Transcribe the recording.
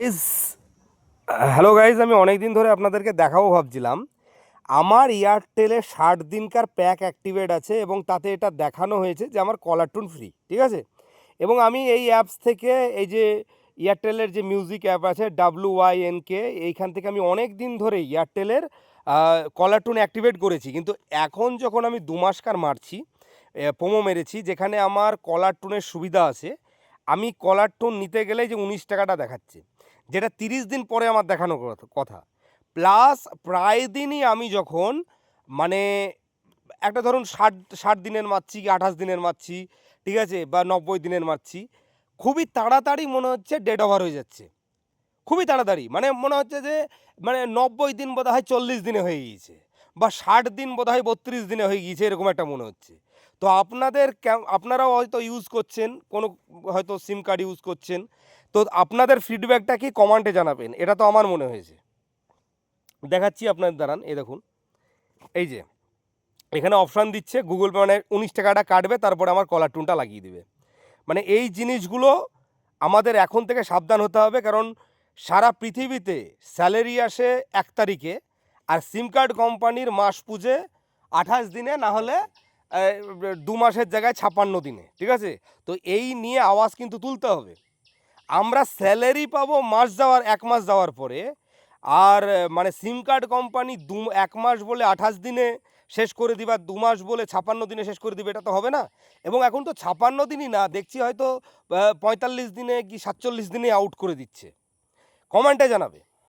ইস hello guys, আমি অনেক দিন ধরে আপনাদেরকে দেখাবো ভাবছিলাম। আমার এয়ারটেলে 60 দিনকার প্যাক অ্যাক্টিভেট আছে এবং তাতে এটা দেখানো হয়েছে যে আমার কলার টিউন ফ্রি, ঠিক আছে। এবং আমি এই অ্যাপস থেকে এই যে এয়ারটেলের যে মিউজিক অ্যাপ আছে WYNK, এইখান থেকে আমি অনেক দিন ধরে এয়ারটেলের কলার টিউন অ্যাক্টিভেট করেছি। কিন্তু এখন যখন আমি 2 মাসকার মারছি, প্রোমো মেরেছি যেখানে আমার কলার টিউনের সুবিধা আছে, আমি কলার টিউন নিতে গেলেই যে 19 টাকাটা দেখাচ্ছে, যেটা 30 দিন পরে আমার দেখানো কথা। প্লাস প্রায় দিনই আমি যখন মানে একটা ধরুন 60 দিনের মারছি কি 28 দিনের মারছি, ঠিক আছে, বা 90 দিনের মারছি, খুবই তাড়াতাড়ি মনে হচ্ছে ডেট ওভার হয়ে যাচ্ছে। খুবই তাড়াতাড়ি মানে মনে হচ্ছে যে 90 দিন বোধহয় 40 দিনে হয়ে গিয়েছে, বা 60 দিন বোধহয় 32 দিনে হয়ে গিয়েছে, এরকম একটা মনে হচ্ছে। তো আপনারাও হয়তো ইউজ করছেন, কোনো হয়তো সিম কার্ড ইউজ করছেন, তো আপনাদের ফিডব্যাকটা কি কমেন্টে জানাবেন। এটা তো আমার মনে হয়েছে। দেখাচ্ছি আপনাদের, দাঁড়ান, এই দেখুন, এই যে এখানে অপশান দিচ্ছে গুগল পে, মানে 19 টাকাটা কাটবে, তারপরে আমার কলার টিউনটা লাগিয়ে দেবে। মানে এই জিনিসগুলো আমাদের এখন থেকে সাবধান হতে হবে, কারণ সারা পৃথিবীতে স্যালারি আসে 1 তারিখে, আর সিম কার্ড কোম্পানির মাস পুজে 28 দিনে, না হলে 2 মাসের জায়গায় 56 দিনে, ঠিক আছে। তো এই নিয়ে আওয়াজ কিন্তু তুলতে হবে। আমরা স্যালারি পাবো 1 মাস যাওয়ার পরে, আর মানে সিম কার্ড কোম্পানি 1 মাস বলে 28 দিনে শেষ করে দিবে, আর 2 মাস বলে 56 দিনে শেষ করে দিবে, এটা তো হবে না। এবং এখন তো 56 দিনই না, দেখছি হয়তো 45 দিনে কি 47 দিনে আউট করে দিচ্ছে। কমেন্টে জানাবে।